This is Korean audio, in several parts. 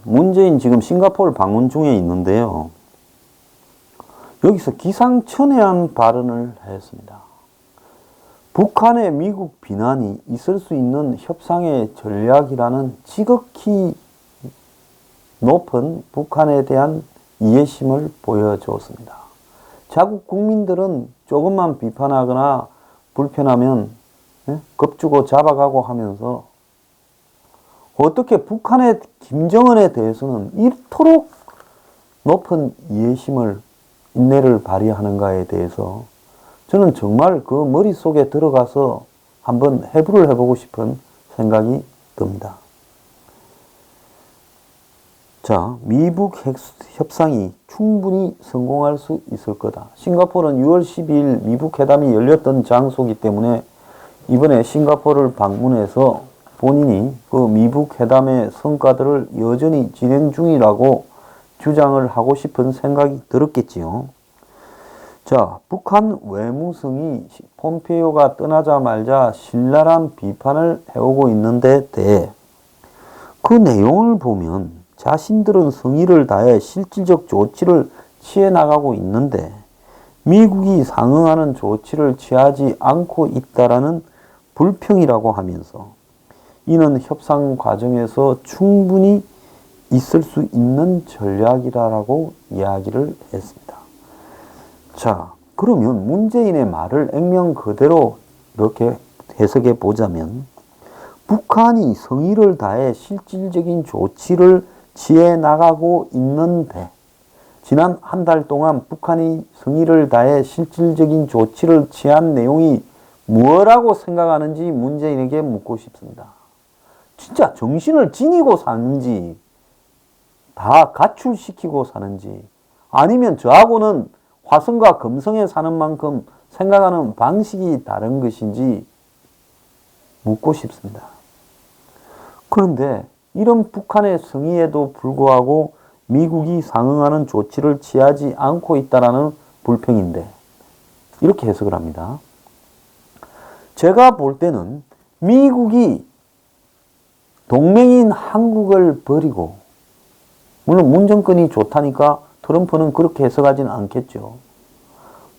문재인 지금 싱가포르 방문 중에 있는데요. 여기서 기상천외한 발언을 했습니다. 북한의 미국 비난이 있을 수 있는 협상의 전략이라는 지극히 높은 북한에 대한 이해심을 보여주었습니다. 자국 국민들은 조금만 비판하거나 불편하면 겁주고 잡아가고 하면서 어떻게 북한의 김정은에 대해서는 이토록 높은 이해심을 인내를 발휘하는가에 대해서 저는 정말 그 머릿속에 들어가서 한번 해부를 해보고 싶은 생각이 듭니다. 자, 미북 협상이 충분히 성공할 수 있을 거다. 싱가포르는 6월 12일 미북 회담이 열렸던 장소이기 때문에 이번에 싱가포르를 방문해서 본인이 그 미북 회담의 성과들을 여전히 진행 중이라고 주장을 하고 싶은 생각이 들었겠지요. 자, 북한 외무성이 폼페이오가 떠나자마자 신랄한 비판을 해오고 있는데 대해 그 내용을 보면 자신들은 성의를 다해 실질적 조치를 취해 나가고 있는데 미국이 상응하는 조치를 취하지 않고 있다라는 불평이라고 하면서 이는 협상 과정에서 충분히 있을 수 있는 전략이라고 이야기를 했습니다. 자, 그러면 문재인의 말을 액면 그대로 이렇게 해석해 보자면 북한이 성의를 다해 실질적인 조치를 취해 나가고 있는데 지난 한 달 동안 북한이 성의를 다해 실질적인 조치를 취한 내용이 뭐라고 생각하는지 문재인에게 묻고 싶습니다. 진짜 정신을 지니고 사는지 다 가출시키고 사는지 아니면 저하고는 화성과 금성에 사는 만큼 생각하는 방식이 다른 것인지 묻고 싶습니다. 그런데 이런 북한의 성의에도 불구하고 미국이 상응하는 조치를 취하지 않고 있다는 불평인데 이렇게 해석을 합니다. 제가 볼 때는 미국이 동맹인 한국을 버리고 물론 문정권이 좋다니까 트럼프는 그렇게 해석하지는 않겠죠.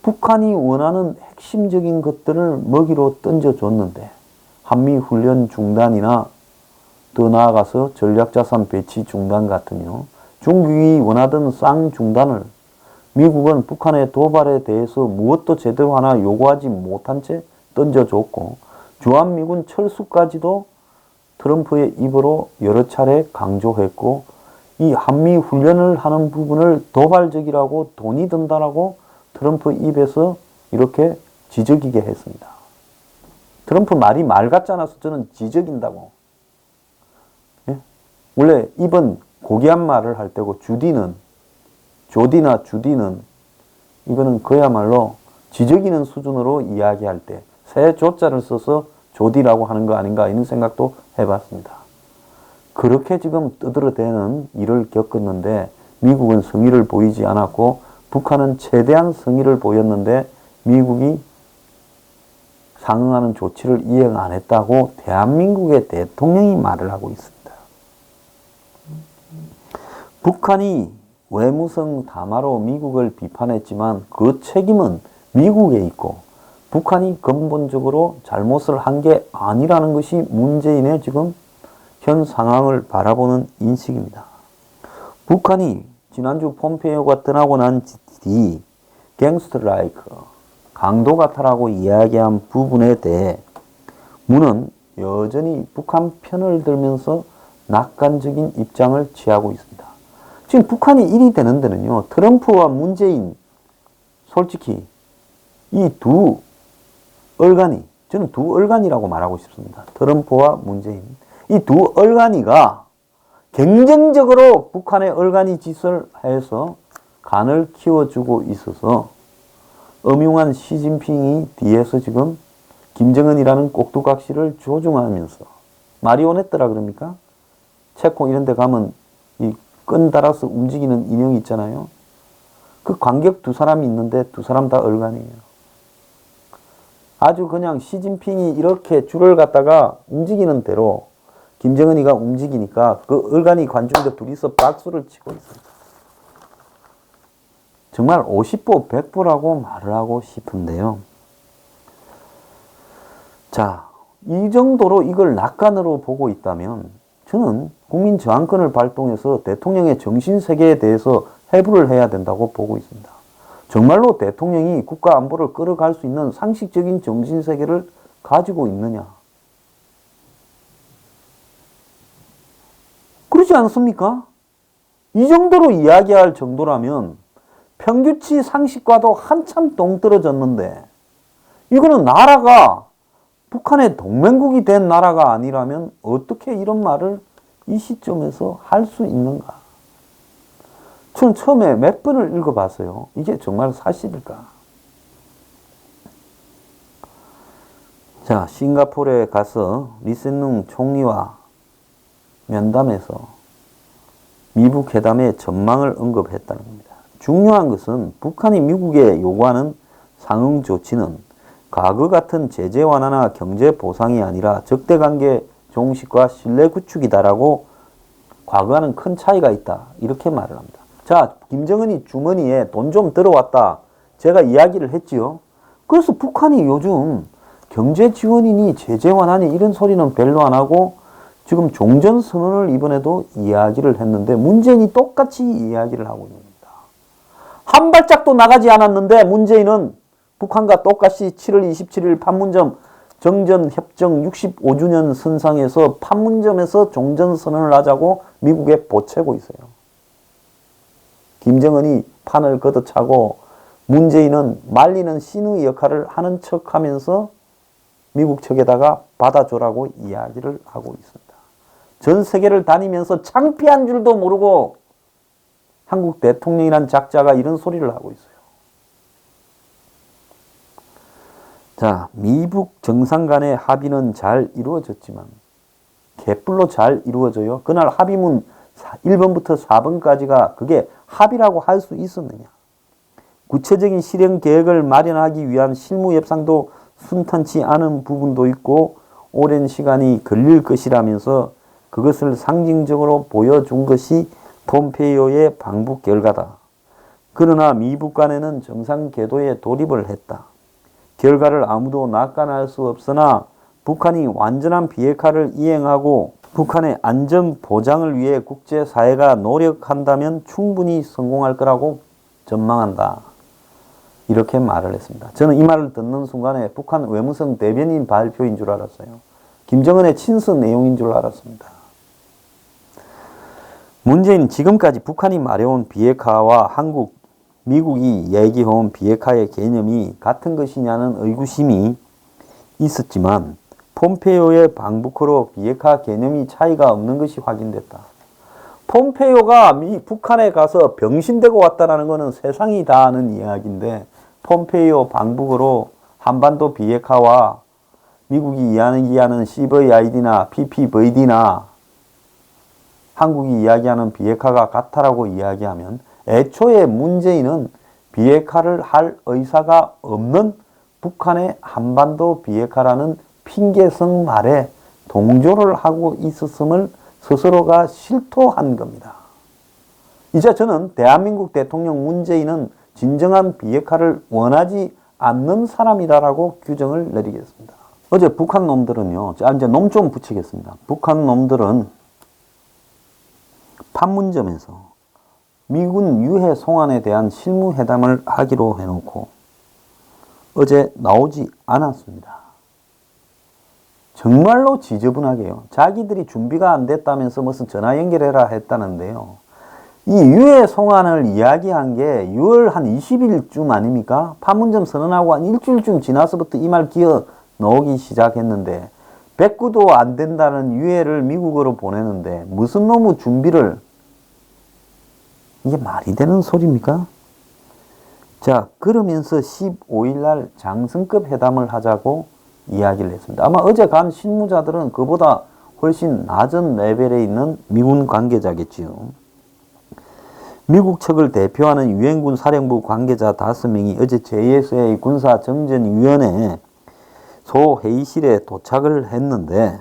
북한이 원하는 핵심적인 것들을 먹이로 던져줬는데 한미훈련 중단이나 더 나아가서 전략자산 배치 중단 같은요. 중국이 원하던 쌍중단을 미국은 북한의 도발에 대해서 무엇도 제대로 하나 요구하지 못한 채 던져줬고 주한미군 철수까지도 트럼프의 입으로 여러 차례 강조했고 이 한미훈련을 하는 부분을 도발적이라고 돈이 든다라고 트럼프 입에서 이렇게 지적이게 했습니다. 트럼프 말이 말 같지 않아서 저는 지적인다고. 예? 원래 입은 고귀한 말을 할 때고 조디나 주디는 이거는 그야말로 지적이는 수준으로 이야기할 때 새 조자를 써서 조디라고 하는 거 아닌가 이런 생각도 해봤습니다. 그렇게 지금 떠들어대는 일을 겪었는데 미국은 성의를 보이지 않았고 북한은 최대한 성의를 보였는데 미국이 상응하는 조치를 이행 안 했다고 대한민국의 대통령이 말을 하고 있습니다. 북한이 외무성 담화로 미국을 비판했지만 그 책임은 미국에 있고 북한이 근본적으로 잘못을 한 게 아니라는 것이 문재인의 지금 현 상황을 바라보는 인식입니다. 북한이 지난주 폼페이오가 떠나고 난 뒤 갱스트라이크, 강도 같아라고 이야기한 부분에 대해 문은 여전히 북한 편을 들면서 낙관적인 입장을 취하고 있습니다. 지금 북한이 일이 되는 데는요. 트럼프와 문재인 솔직히 이 두 얼간이 저는 두 얼간이라고 말하고 싶습니다. 트럼프와 문재인 이 두 얼간이가 경쟁적으로 북한의 얼간이 짓을 해서 간을 키워주고 있어서 음흉한 시진핑이 뒤에서 지금 김정은이라는 꼭두각시를 조종하면서 마리오네트라 그럽니까? 체코 이런 데 가면 이 끈 달아서 움직이는 인형 있잖아요. 그 관객 두 사람이 있는데 두 사람 다 얼간이에요. 아주 그냥 시진핑이 이렇게 줄을 갖다가 움직이는 대로 김정은이가 움직이니까 그 얼간이 관중들 둘이서 박수를 치고 있습니다. 정말 50보 100보라고 말을 하고 싶은데요. 자, 이 정도로 이걸 낙관으로 보고 있다면 저는 국민 저항권을 발동해서 대통령의 정신세계에 대해서 해부를 해야 된다고 보고 있습니다. 정말로 대통령이 국가 안보를 끌어갈 수 있는 상식적인 정신세계를 가지고 있느냐? 그렇지 않습니까? 이 정도로 이야기할 정도라면 평균치 상식과도 한참 동떨어졌는데 이거는 나라가 북한의 동맹국이 된 나라가 아니라면 어떻게 이런 말을 이 시점에서 할 수 있는가? 저는 처음에 몇 번을 읽어봤어요. 이게 정말 사실일까? 자, 싱가포르에 가서 리센룽 총리와 면담에서 미북 회담의 전망을 언급했다는 겁니다. 중요한 것은 북한이 미국에 요구하는 상응 조치는 과거 같은 제재 완화나 경제 보상이 아니라 적대관계 종식과 신뢰 구축이다라고 과거와는 큰 차이가 있다. 이렇게 말을 합니다. 자, 김정은이 주머니에 돈 좀 들어왔다. 제가 이야기를 했지요. 그래서 북한이 요즘 경제 지원이니 제재 완화니 이런 소리는 별로 안 하고 지금 종전선언을 이번에도 이야기를 했는데 문재인이 똑같이 이야기를 하고 있는 겁니다. 한 발짝도 나가지 않았는데 문재인은 북한과 똑같이 7월 27일 판문점 정전협정 65주년 선상에서 판문점에서 종전선언을 하자고 미국에 보채고 있어요. 김정은이 판을 걷어차고 문재인은 말리는 신의 역할을 하는 척하면서 미국 측에다가 받아줘라고 이야기를 하고 있습니다. 전 세계를 다니면서 창피한 줄도 모르고 한국 대통령이란 작자가 이런 소리를 하고 있어요. 자, 미북 정상 간의 합의는 잘 이루어졌지만 개뿔로 잘 이루어져요. 그날 합의문 1번부터 4번까지가 그게 합의라고 할 수 있었느냐. 구체적인 실행 계획을 마련하기 위한 실무 협상도 순탄치 않은 부분도 있고 오랜 시간이 걸릴 것이라면서 그것을 상징적으로 보여준 것이 폼페이오의 방북 결과다. 그러나 미북 간에는 정상 궤도에 돌입을 했다. 결과를 아무도 낙관할 수 없으나 북한이 완전한 비핵화를 이행하고 북한의 안전 보장을 위해 국제사회가 노력한다면 충분히 성공할 거라고 전망한다. 이렇게 말을 했습니다. 저는 이 말을 듣는 순간에 북한 외무성 대변인 발표인 줄 알았어요. 김정은의 친서 내용인 줄 알았습니다. 문제는 지금까지 북한이 말해온 비핵화와 미국이 얘기해온 비핵화의 개념이 같은 것이냐는 의구심이 있었지만 폼페이오의 방북으로 비핵화 개념이 차이가 없는 것이 확인됐다. 폼페이오가 북한에 가서 병신되고 왔다는 것은 세상이 다 아는 이야기인데 폼페이오 방북으로 한반도 비핵화와 미국이 이야기하는 CVID나 PPVD나 한국이 이야기하는 비핵화가 같다라고 이야기하면 애초에 문재인은 비핵화를 할 의사가 없는 북한의 한반도 비핵화라는 핑계성 말에 동조를 하고 있었음을 스스로가 실토한 겁니다. 이제 저는 대한민국 대통령 문재인은 진정한 비핵화를 원하지 않는 사람이다라고 규정을 내리겠습니다. 어제 북한 놈들은요, 이제 놈 좀 붙이겠습니다. 북한 놈들은 판문점에서 미군 유해 송환에 대한 실무회담을 하기로 해놓고 어제 나오지 않았습니다. 정말로 지저분하게요. 자기들이 준비가 안 됐다면서 무슨 전화 연결해라 했다는데요. 이 유해 송환을 이야기한 게 6월 한 20일쯤 아닙니까? 판문점 선언하고 한 일주일쯤 지나서부터 이 말 기어 나오기 시작했는데 백구도 안 된다는 유해를 미국으로 보내는데 무슨 놈의 준비를, 이게 말이 되는 소리입니까? 자, 그러면서 15일 날 장성급 회담을 하자고 이야기를 했습니다. 아마 어제 간 실무자들은 그보다 훨씬 낮은 레벨에 있는 미군 관계자겠지요. 미국 측을 대표하는 유엔군 사령부 관계자 5명이 어제 JSA 군사정전위원회 소회의실에 도착을 했는데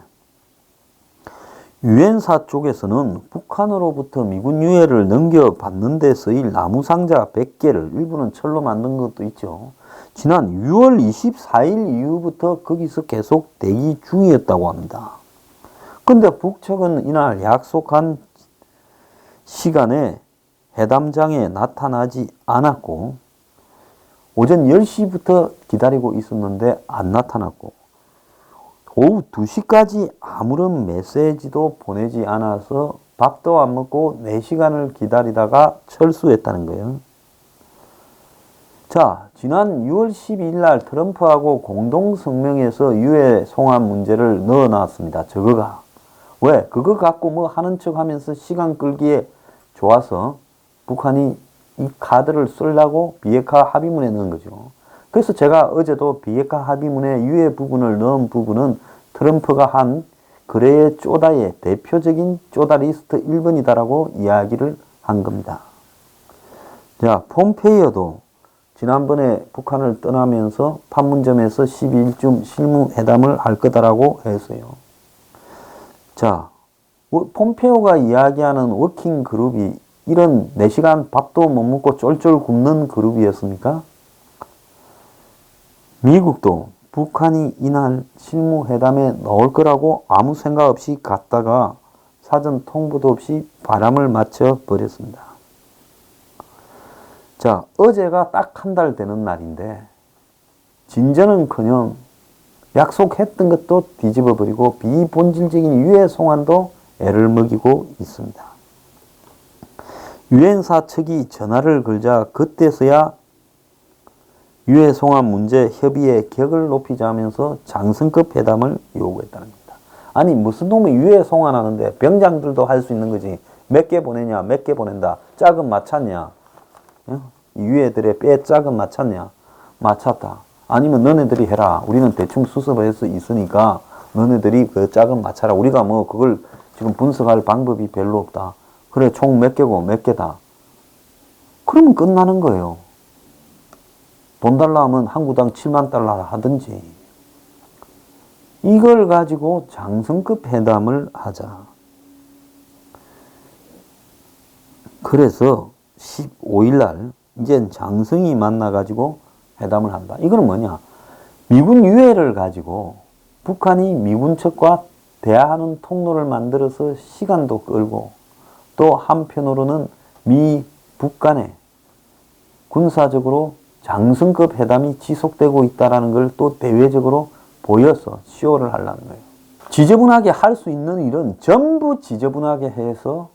유엔사 쪽에서는 북한으로부터 미군 유해를 넘겨받는 데 쓰일 나무상자 100개를 일부는 철로 만든 것도 있죠. 지난 6월 24일 이후부터 거기서 계속 대기 중이었다고 합니다. 근데 북측은 이날 약속한 시간에 회담장에 나타나지 않았고 오전 10시부터 기다리고 있었는데 안 나타났고 오후 2시까지 아무런 메시지도 보내지 않아서 밥도 안 먹고 4시간을 기다리다가 철수했다는 거예요. 자, 지난 6월 12일 날 트럼프하고 공동성명에서 유해 송환 문제를 넣어놨습니다. 저거가. 왜? 그거 갖고 뭐 하는 척 하면서 시간 끌기에 좋아서 북한이 이 카드를 쓰려고 비핵화 합의문에 넣은 거죠. 그래서 제가 어제도 비핵화 합의문에 유해 부분을 넣은 부분은 트럼프가 한 그레의 쪼다의 대표적인 쪼다 리스트 1번이다라고 이야기를 한 겁니다. 자, 폼페이오도 지난번에 북한을 떠나면서 판문점에서 12일쯤 실무회담을 할 거다라고 했어요. 자, 폼페이오가 이야기하는 워킹 그룹이 이런 4시간 밥도 못 먹고 쫄쫄 굶는 그룹이었습니까? 미국도 북한이 이날 실무회담에 나올 거라고 아무 생각 없이 갔다가 사전 통보도 없이 바람을 맞춰 버렸습니다. 자, 어제가 딱 한 달 되는 날인데 진전은커녕 약속했던 것도 뒤집어 버리고 비본질적인 유해 송환도 애를 먹이고 있습니다. 유엔사 측이 전화를 걸자 그때서야 유해 송환 문제 협의의 격을 높이자면서 장성급 회담을 요구했다는 겁니다. 아니 무슨 놈이 유해 송환하는데 병장들도 할 수 있는 거지. 몇 개 보내냐, 몇 개 보낸다. 짝은 맞췄냐? 유해들의 뼈에 짝은 맞췄냐? 맞췄다. 아니면 너네들이 해라. 우리는 대충 수습할 수 있으니까 너네들이 그 짝은 맞춰라. 우리가 뭐 그걸 지금 분석할 방법이 별로 없다. 그래, 총 몇 개고 몇 개다. 그러면 끝나는 거예요. 돈 달라 하면 한 구당 7만 달러 하든지. 이걸 가지고 장성급 회담을 하자. 그래서 15일 날 이제 장성이 만나가지고 회담을 한다. 이거는 뭐냐? 미군 유해를 가지고 북한이 미군 측과 대화하는 통로를 만들어서 시간도 끌고 또 한편으로는 미, 북 간에 군사적으로 장성급 회담이 지속되고 있다는 걸 또 대외적으로 보여서 쇼를 하려는 거예요. 지저분하게 할 수 있는 일은 전부 지저분하게 해서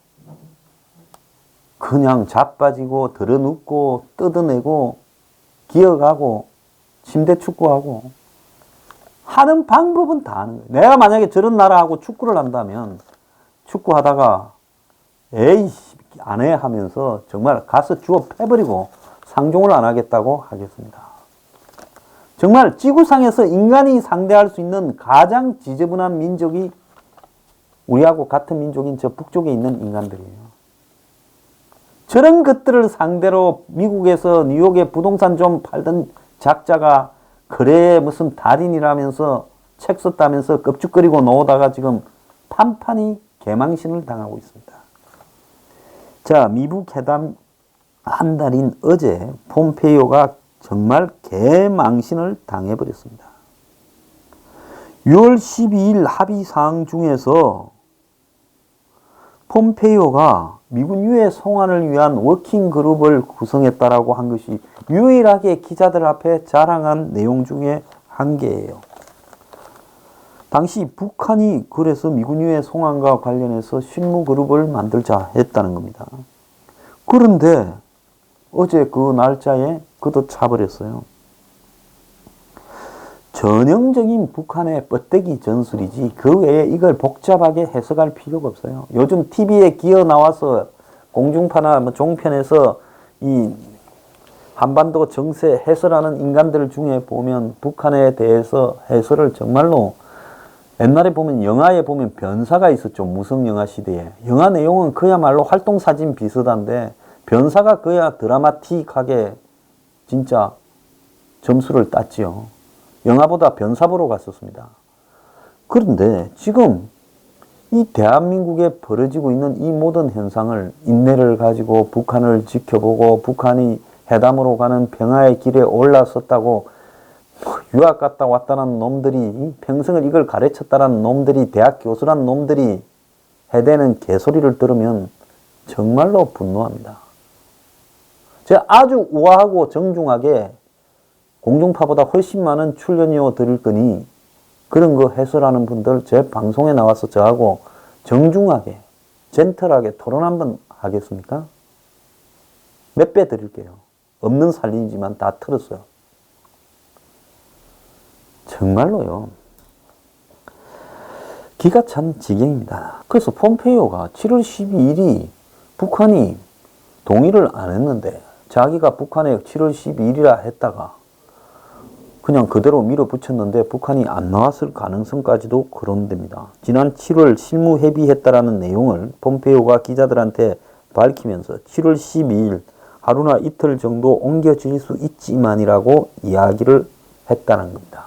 그냥 자빠지고 들어눕고 뜯어내고 기어가고 침대 축구하고 하는 방법은 다 하는 거예요. 내가 만약에 저런 나라하고 축구를 한다면 축구하다가 에이씨 안 해 하면서 정말 가서 주워 패버리고 상종을 안 하겠다고 하겠습니다. 정말 지구상에서 인간이 상대할 수 있는 가장 지저분한 민족이 우리하고 같은 민족인 저 북쪽에 있는 인간들이에요. 저런 것들을 상대로 미국에서 뉴욕에 부동산 좀 팔던 작자가 그래 무슨 달인이라면서 책 썼다면서 껍죽거리고 나오다가 지금 판판이 개망신을 당하고 있습니다. 자, 미북 회담 한 달인 어제 폼페이오가 정말 개망신을 당해버렸습니다. 6월 12일 합의사항 중에서 폼페이오가 미군 유해 송환을 위한 워킹 그룹을 구성했다라고 한 것이 유일하게 기자들 앞에 자랑한 내용 중에 한 개예요. 당시 북한이 그래서 미군 유해 송환과 관련해서 실무 그룹을 만들자 했다는 겁니다. 그런데 어제 그 날짜에 그도 차버렸어요. 전형적인 북한의 뻗대기 전술이지 그 외에 이걸 복잡하게 해석할 필요가 없어요. 요즘 TV에 기어 나와서 공중파나 뭐 종편에서 이 한반도 정세 해설하는 인간들 중에 보면 북한에 대해서 해설을 정말로 옛날에 보면 영화에 보면 변사가 있었죠. 무성영화 시대에. 영화 내용은 그야말로 활동사진 비슷한데 변사가 그야 드라마틱하게 진짜 점수를 땄지요. 영화보다 변사 보러 갔었습니다. 그런데 지금 이 대한민국에 벌어지고 있는 이 모든 현상을 인내를 가지고 북한을 지켜보고 북한이 회담으로 가는 평화의 길에 올라섰다고 유학 갔다 왔다는 놈들이 평생을 이걸 가르쳤다는 놈들이 대학 교수란 놈들이 해대는 개소리를 들으면 정말로 분노합니다. 제가 아주 우아하고 정중하게 공중파보다 훨씬 많은 출연료 드릴 거니 그런 거 해설하는 분들 제 방송에 나와서 저하고 정중하게 젠틀하게 토론 한번 하겠습니까? 몇 배 드릴게요. 없는 살림이지만 다 틀었어요. 정말로요. 기가 찬 지경입니다. 그래서 폼페이오가 7월 12일이 북한이 동의를 안 했는데 자기가 북한에 7월 12일이라 했다가 그냥 그대로 밀어붙였는데 북한이 안 나왔을 가능성까지도 거론됩니다. 지난 7월 실무 협의했다라는 내용을 폼페이오가 기자들한테 밝히면서 7월 12일 하루나 이틀 정도 옮겨질 수 있지만이라고 이야기를 했다는 겁니다.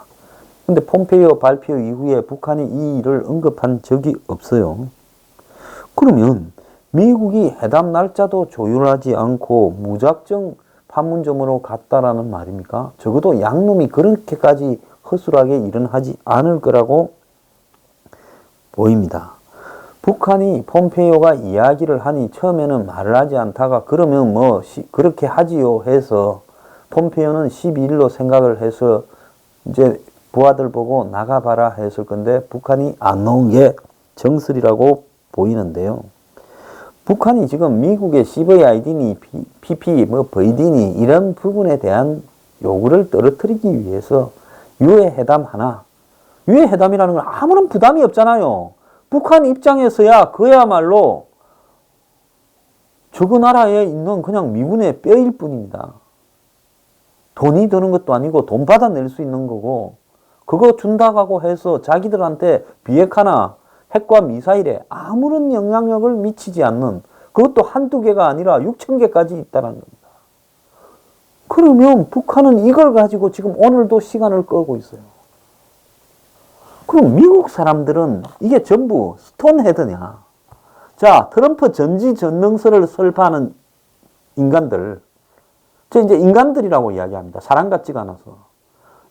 근데 폼페이오 발표 이후에 북한이 이 일을 언급한 적이 없어요. 그러면 미국이 회담 날짜도 조율하지 않고 무작정 판문점으로 갔다라는 말입니까? 적어도 양놈이 그렇게까지 허술하게 일은 하지 않을 거라고 보입니다. 북한이 폼페이오가 이야기를 하니 처음에는 말을 하지 않다가 그러면 뭐 그렇게 하지요 해서 폼페이오는 12일로 생각을 해서 이제 부하들 보고 나가봐라 했을 건데 북한이 안 나온 게 정설이라고 보이는데요. 북한이 지금 미국의 CVID니 PP, VD니 이런 부분에 대한 요구를 떨어뜨리기 위해서 유해회담 하나, 유해회담이라는 건 아무런 부담이 없잖아요. 북한 입장에서야 그야말로 저그 나라에 있는 그냥 미군의 뼈일 뿐입니다. 돈이 드는 것도 아니고 돈 받아낼 수 있는 거고 그거 준다고 해서 자기들한테 비핵화나 핵과 미사일에 아무런 영향력을 미치지 않는 그것도 한두 개가 아니라 6,000개까지 있다는 겁니다. 그러면 북한은 이걸 가지고 지금 오늘도 시간을 끌고 있어요. 그럼 미국 사람들은 이게 전부 스톤헤드냐? 자, 트럼프 전지전능설을 설파하는 인간들, 저 이제 인간들이라고 이야기합니다. 사람 같지가 않아서.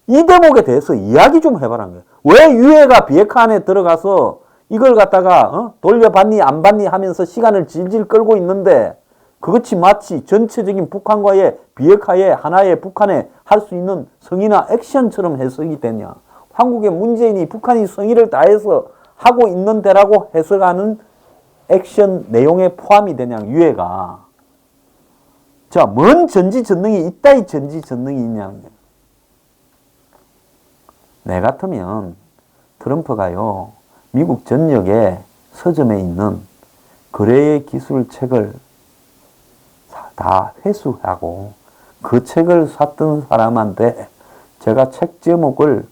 이 대목에 대해서 이야기 좀 해봐라는 거예요. 왜 유해가 비핵화 안에 들어가서 이걸 갖다가 돌려받니 안 받니 하면서 시간을 질질 끌고 있는데 그것이 마치 전체적인 북한과의 비핵화의 하나의 북한에 할 수 있는 성의나 액션처럼 해석이 되냐. 한국의 문재인이 북한이 성의를 다해서 하고 있는 데라고 해석하는 액션 내용에 포함이 되냐, 유해가. 자, 뭔 전지전능이 이따위 전지전능이 있냐는 거예요. 내 같으면 트럼프가요, 미국 전역에 서점에 있는 거래의 기술 책을 다 회수하고 그 책을 샀던 사람한테 제가 책 제목을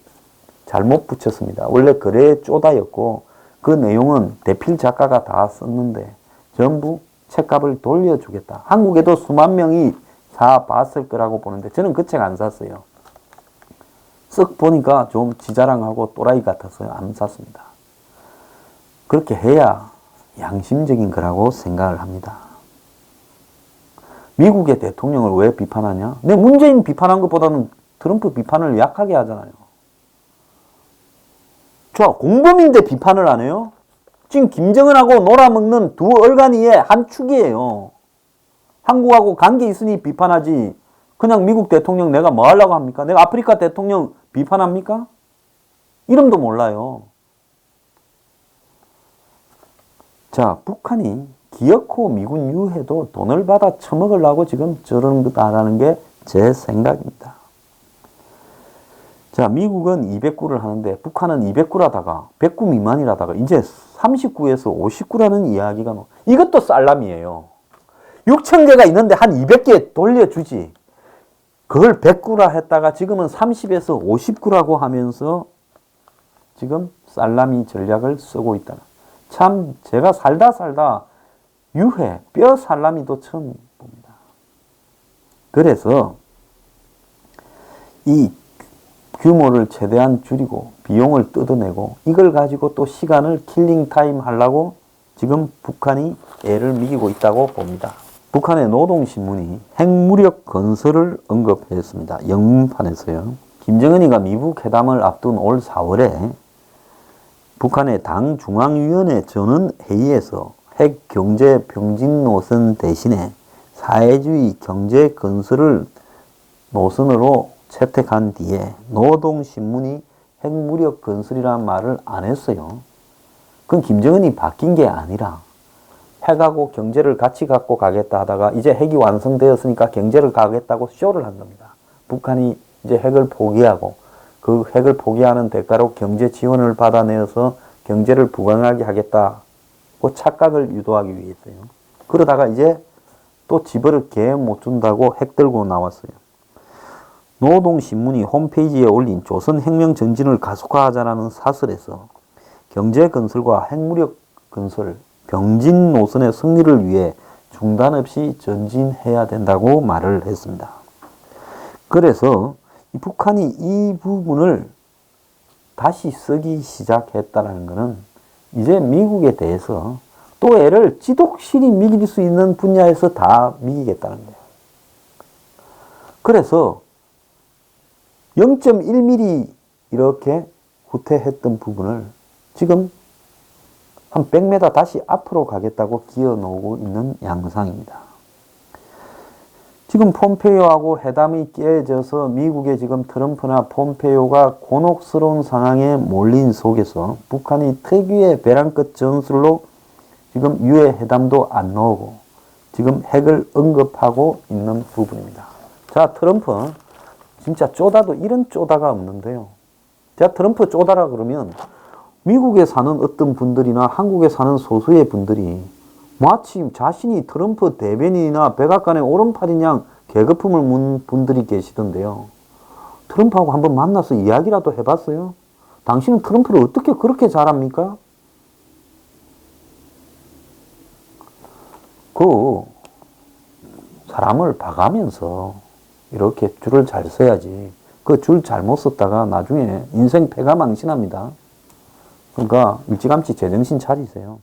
잘못 붙였습니다. 원래 거래의 쪼다였고 그 내용은 대필 작가가 다 썼는데 전부 책값을 돌려주겠다. 한국에도 수만 명이 다 봤을 거라고 보는데 저는 그 책 안 샀어요. 쓱 보니까 좀 지자랑하고 또라이 같아서 안 샀습니다. 그렇게 해야 양심적인 거라고 생각을 합니다. 미국의 대통령을 왜 비판하냐? 내 문재인 비판한 것보다는 트럼프 비판을 약하게 하잖아요. 저 공범인데 비판을 안 해요? 지금 김정은하고 놀아먹는 두 얼간이의 한 축이에요. 한국하고 관계 있으니 비판하지. 그냥 미국 대통령 내가 뭐 하려고 합니까? 내가 아프리카 대통령 비판합니까? 이름도 몰라요. 자, 북한이 기어코 미군 유해도 돈을 받아 처먹으려고 지금 저러는 거다라는 게 제 생각입니다. 자, 미국은 200구를 하는데 북한은 200구 하다가 100구 미만이라다가 이제 39에서 59라는 이야기가 이것도 쌀람이에요. 6,000개가 있는데 한 200개 돌려주지. 그걸 100구라 했다가 지금은 30에서 50구라고 하면서 지금 쌀람이 전략을 쓰고 있다. 참 제가 살다 유해, 뼈 살라미도 처음 봅니다. 그래서 이 규모를 최대한 줄이고 비용을 뜯어내고 이걸 가지고 또 시간을 킬링타임 하려고 지금 북한이 애를 미기고 있다고 봅니다. 북한의 노동신문이 핵무력 건설을 언급했습니다. 영문판에서요. 김정은이가 미국 회담을 앞둔 올 4월에 북한의 당 중앙위원회 전원 회의에서 핵 경제 병진 노선 대신에 사회주의 경제 건설을 노선으로 채택한 뒤에 노동신문이 핵무력 건설이라는 말을 안 했어요. 그건 김정은이 바뀐 게 아니라 핵하고 경제를 같이 갖고 가겠다 하다가 이제 핵이 완성되었으니까 경제를 가겠다고 쇼를 한 겁니다. 북한이 이제 핵을 포기하고 그 핵을 포기하는 대가로 경제 지원을 받아내어서 경제를 부강하게 하겠다고 착각을 유도하기 위해서요. 그러다가 이제 또 집을 개 못 준다고 핵 들고 나왔어요. 노동신문이 홈페이지에 올린 조선혁명 전진을 가속화하자라는 사설에서 경제건설과 핵무력 건설, 병진 노선의 승리를 위해 중단 없이 전진해야 된다고 말을 했습니다. 그래서 북한이 이 부분을 다시 쓰기 시작했다는 것은 이제 미국에 대해서 또 애를 지독실히 미길 수 있는 분야에서 다 미기겠다는 거예요. 그래서 0.1mm 이렇게 후퇴했던 부분을 지금 한 100m 다시 앞으로 가겠다고 기어 놓고 있는 양상입니다. 지금 폼페이오하고 회담이 깨져서 미국의 지금 트럼프나 폼페이오가 곤혹스러운 상황에 몰린 속에서 북한이 특유의 벼랑끝 전술로 지금 유해 회담도 안 나오고 지금 핵을 언급하고 있는 부분입니다. 자, 트럼프 진짜 쪼다도 이런 쪼다가 없는데요. 자, 트럼프 쪼다라 그러면 미국에 사는 어떤 분들이나 한국에 사는 소수의 분들이 마치 자신이 트럼프 대변인이나 백악관의 오른팔인 양 계급품을 문 분들이 계시던데요. 트럼프하고 한번 만나서 이야기라도 해봤어요? 당신은 트럼프를 어떻게 그렇게 잘합니까? 그 사람을 봐가면서 이렇게 줄을 잘 서야지. 그 줄 잘못 썼다가 나중에 인생 패가 망신합니다. 그러니까 일찌감치 제정신 차리세요.